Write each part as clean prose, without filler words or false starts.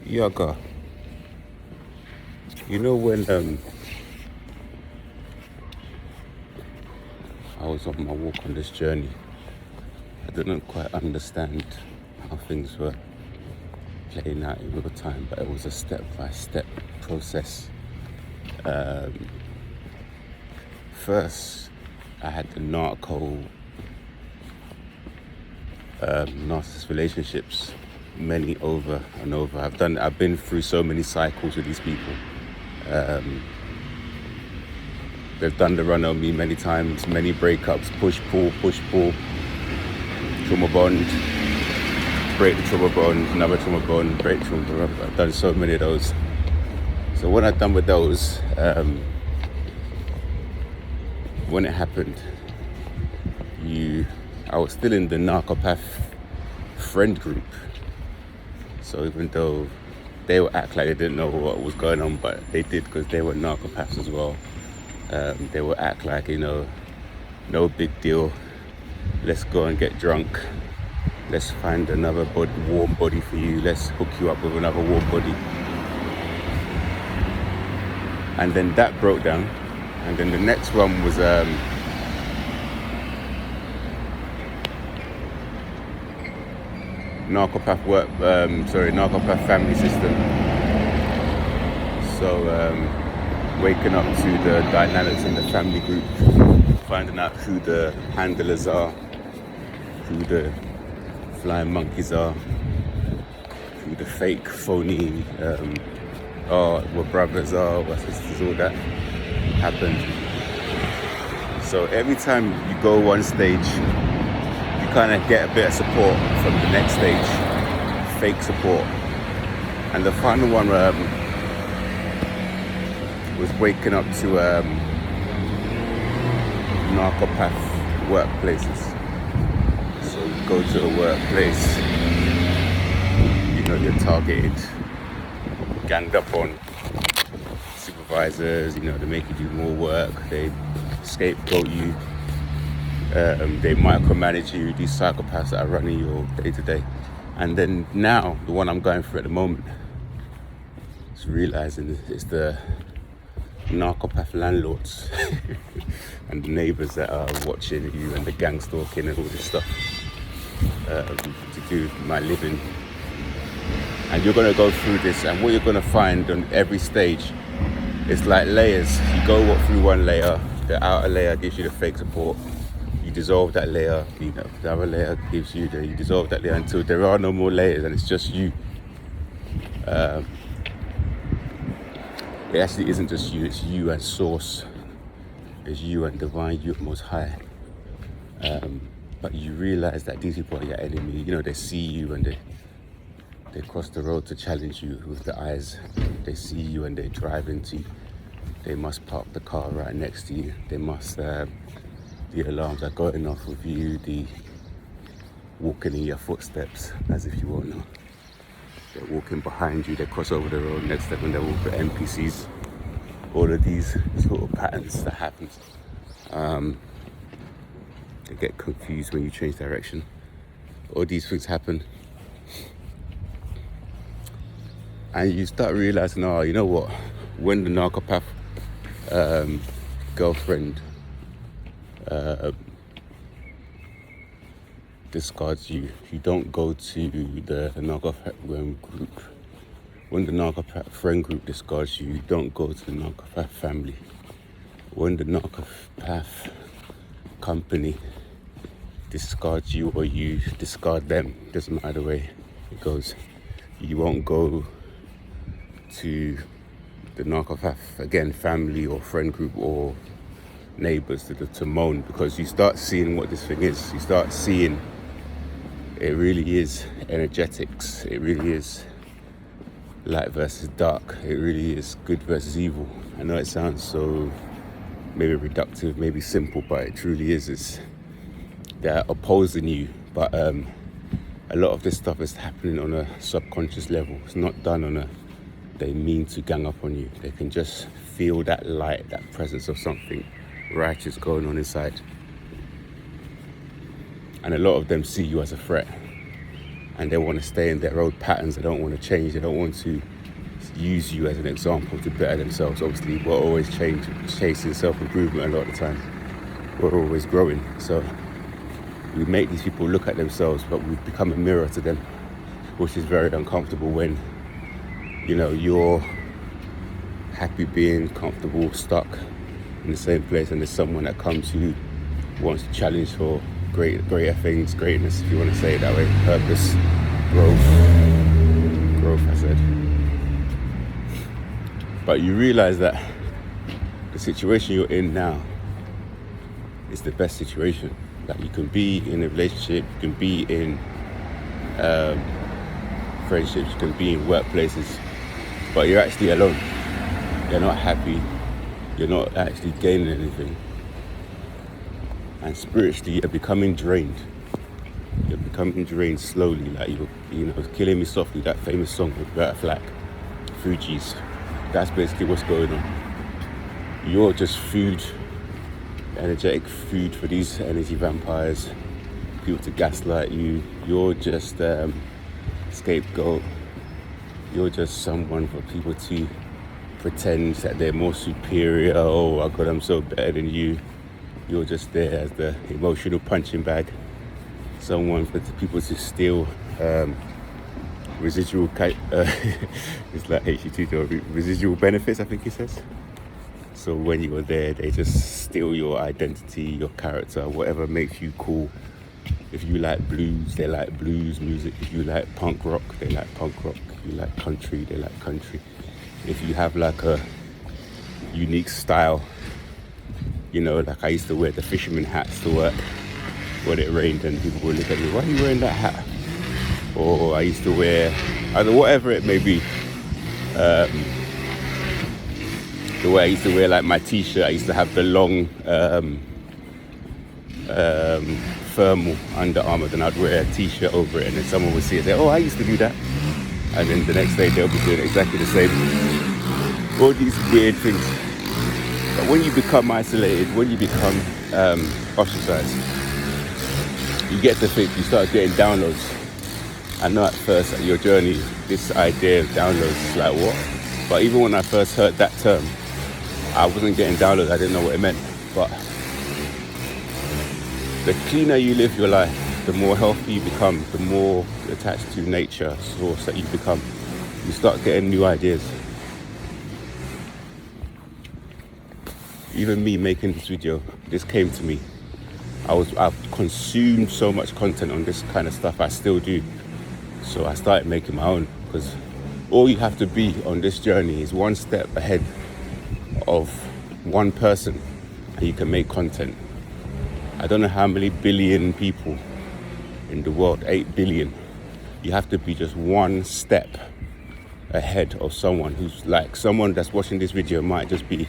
Yoga. You know when I was on my walk on this journey, I didn't quite understand how things were playing out in real time, but it was a step-by-step process. First, I had the narcissist relationships, many over and over. I've been through so many cycles with these people. They've done the run on me many times, many breakups, push, pull, trauma bond, break the trauma bond, another trauma bond, break trauma bond. I've done so many of those. So when I'm done with those, when it happened, I was still in the narcopath friend group. So even though they would act like they didn't know what was going on, but they did because they were narcopaths as well. They would act like, no big deal. Let's go and get drunk. Let's find another warm body for you. Let's hook you up with another warm body. And then that broke down. And then the next one was narcopath family system. So waking up to the dynamics in the family group, finding out who the handlers are, who the flying monkeys are, who the fake, phony, what brothers are, what sisters, all that happened. So every time you go one stage, you kind of get a bit of support from the next stage, fake support. And the final one was waking up to narcopath workplaces. So you go to a workplace, you're targeted, ganged up on. Supervisors, they make you do more work, they scapegoat you, they micromanage you, these psychopaths that are running your day to day. And then now, the one I'm going through at the moment, is realizing it's the narcopath landlords and the neighbours that are watching you, and the gang stalking and all this stuff to do with my living. And you're going to go through this, and what you're going to find on every stage, it's like layers. You go through one layer, the outer layer gives you the fake support. You dissolve that layer, the other layer gives you you dissolve that layer until there are no more layers and it's just you. It actually isn't just you, it's you and source. It's you and divine, you most high. But you realize that these people are your enemy. They see you and they cross the road to challenge you with the eyes. They see you and they drive into you. They must park the car right next to you. They must, the alarms are going off with you, the walking in your footsteps as if you won't know. They're walking behind you, they cross over the road next step and they walk with NPCs. All of these sort of patterns that happen. They get confused when you change direction. All these things happen. And you start realizing, you know what? When the narcopath girlfriend discards you, you don't go to the narcopath group. When the narcopath friend group discards you, you don't go to the narcopath family. When the narcopath company discards you or you discard them, doesn't matter the way it goes, you won't go to the narcopath, again, family or friend group or neighbours to moan, because you start seeing what this thing is. You start seeing it really is energetics. It really is light versus dark. It really is good versus evil. I know it sounds so maybe reductive, maybe simple, but it truly is. They're opposing you, but a lot of this stuff is happening on a subconscious level. It's not done they mean to gang up on you. They can just feel that light, that presence of something righteous going on inside. And a lot of them see you as a threat. and they want to stay in their old patterns. They don't want to change. They don't want to use you as an example to better themselves. Obviously, we're always chasing self-improvement a lot of the time. We're always growing. So we make these people look at themselves, but we become a mirror to them, which is very uncomfortable when, you know, you're happy being comfortable, stuck in the same place, and there's someone that comes who wants to challenge for greater things, greatness, if you want to say it that way, purpose, growth, I said. But you realize that the situation you're in now is the best situation. That you can be in a relationship, you can be in friendships, you can be in workplaces, but you're actually alone. You're not happy. You're not actually gaining anything. And spiritually, you're becoming drained. You're becoming drained slowly, like you know, Killing Me Softly, that famous song with Bert Flack, Fugees. That's basically what's going on. You're just food, energetic food for these energy vampires, people to gaslight you. You're just scapegoat. You're just someone for people to pretend that they're more superior. Oh, I God, I'm so better than you. You're just there as the emotional punching bag. Someone for people to steal residual, it's like HT2, residual benefits, I think he says. So when you were there, they just steal your identity, your character, whatever makes you cool. If you like blues, they like blues music. If you like punk rock, they like punk rock. If you like country, they like country. If you have like a unique style, you know, like I used to wear the fisherman hats to work when it rained, and people would look at me, why are you wearing that hat? Or I used to wear, either whatever it may be, the way I used to wear like my t-shirt, I used to have the long thermal Under Armour, then I'd wear a t-shirt over it, and then someone would see it and say, oh, I used to do that. And then the next day they'll be doing exactly the same. All these weird things. But when you become isolated, when you become ostracized, you get to think, you start getting downloads. I know at first at your journey, this idea of downloads is like, what? But even when I first heard that term, I wasn't getting downloads, I didn't know what it meant. But the cleaner you live your life, the more healthy you become, the more attached to nature, source that you become, you start getting new ideas. Even me making this video, this came to me. I've consumed so much content on this kind of stuff, I still do. So I started making my own, because all you have to be on this journey is one step ahead of one person, and you can make content. I don't know how many billion people in the world, 8 billion. You have to be just one step ahead of someone who's like, someone that's watching this video might just be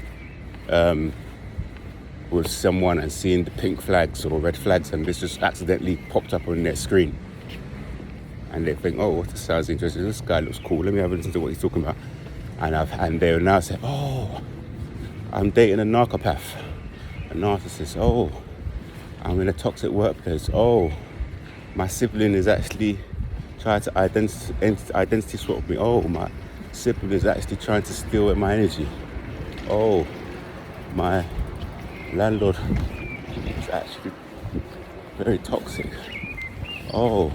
with someone and seeing the pink flags or red flags, and this just accidentally popped up on their screen. And they think, oh, this sounds interesting. This guy looks cool. Let me have a listen to what he's talking about. And they'll now say, oh, I'm dating a narcopath, a narcissist. Oh, I'm in a toxic workplace. Oh, my sibling is actually trying to identity swap me. Oh, my sibling is actually trying to steal my energy. Oh, my landlord is actually very toxic. Oh,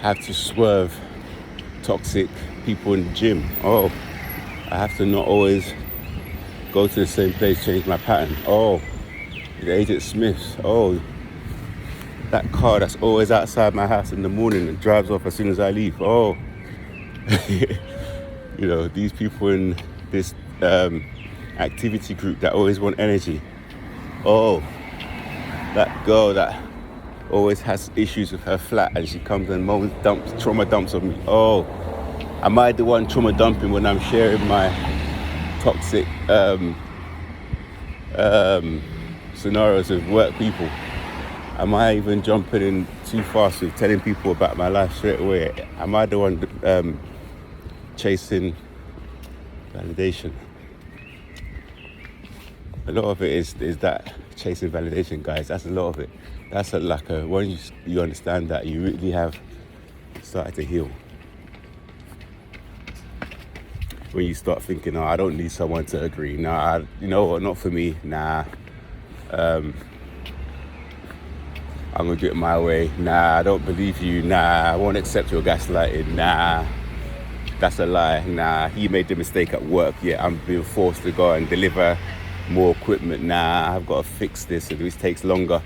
have to swerve toxic people in the gym. Oh, I have to not always go to the same place, change my pattern. Oh, the Agent Smiths. Oh, that car that's always outside my house in the morning and drives off as soon as I leave. Oh, you know, these people in this activity group that always want energy. Oh, that girl that always has issues with her flat and she comes and trauma dumps on me. Oh, am I the one trauma dumping when I'm sharing my toxic scenarios with work people? Am I even jumping in too fast with telling people about my life straight away? Am I the one chasing validation? A lot of it is that chasing validation, guys. That's a lot of it. That's when you understand that, you really have started to heal. When you start thinking, oh, I don't need someone to agree. Nah, you know what, not for me. Nah, I'm gonna do it my way. Nah, I don't believe you. Nah, I won't accept your gaslighting. Nah, that's a lie. Nah, he made the mistake at work. Yeah, I'm being forced to go and deliver more equipment. Nah, I've got to fix this, and this takes longer.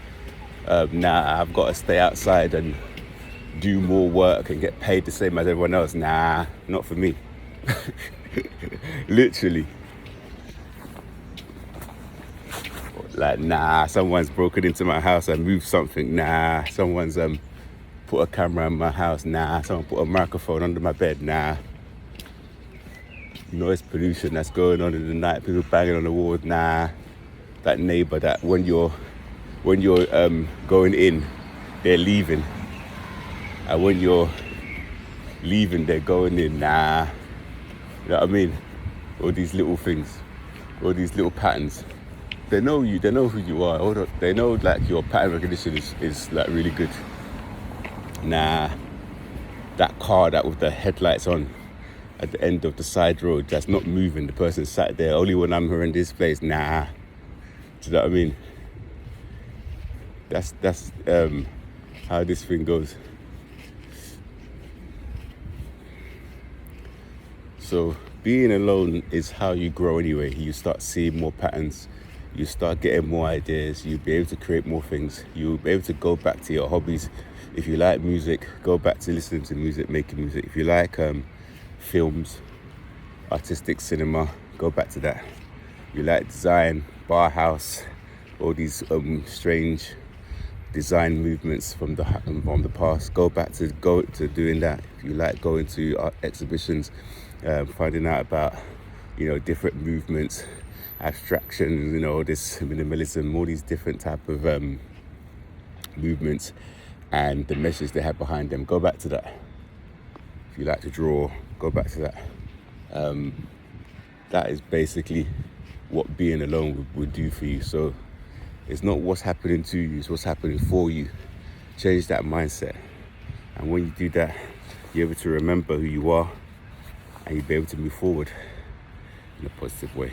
Nah, I've got to stay outside and do more work and get paid the same as everyone else. Nah, not for me. Literally. Like, nah, someone's broken into my house and moved something. Nah, someone's put a camera in my house. Nah, someone put a microphone under my bed. Nah. Noise pollution that's going on in the night, people banging on the walls. Nah. That neighbor that when you're going in, they're leaving, and when you're leaving, they're going in. Nah. You know what I mean? All these little things, all these little patterns. They know you, they know who you are. They know like your pattern recognition is like really good. Nah, that car that with the headlights on at the end of the side road that's not moving, the person sat there, only when I'm here in this place. Nah. Do you know what I mean? That's how this thing goes. So being alone is how you grow anyway. You start seeing more patterns. You start getting more ideas. You'll be able to create more things. You'll be able to go back to your hobbies. If you like music, go back to listening to music, making music. If you like films, artistic cinema, go back to that. You like design, Bauhaus, all these strange design movements from the past, go to doing that. If you like going to art exhibitions, finding out about different movements, abstraction, this minimalism, all these different type of movements and the message they have behind them, go back to that. If you like to draw, go back to that. That is basically what being alone would do for you. So it's not what's happening to you, it's what's happening for you. Change that mindset, and when you do that, you're able to remember who you are, and you'll be able to move forward in a positive way.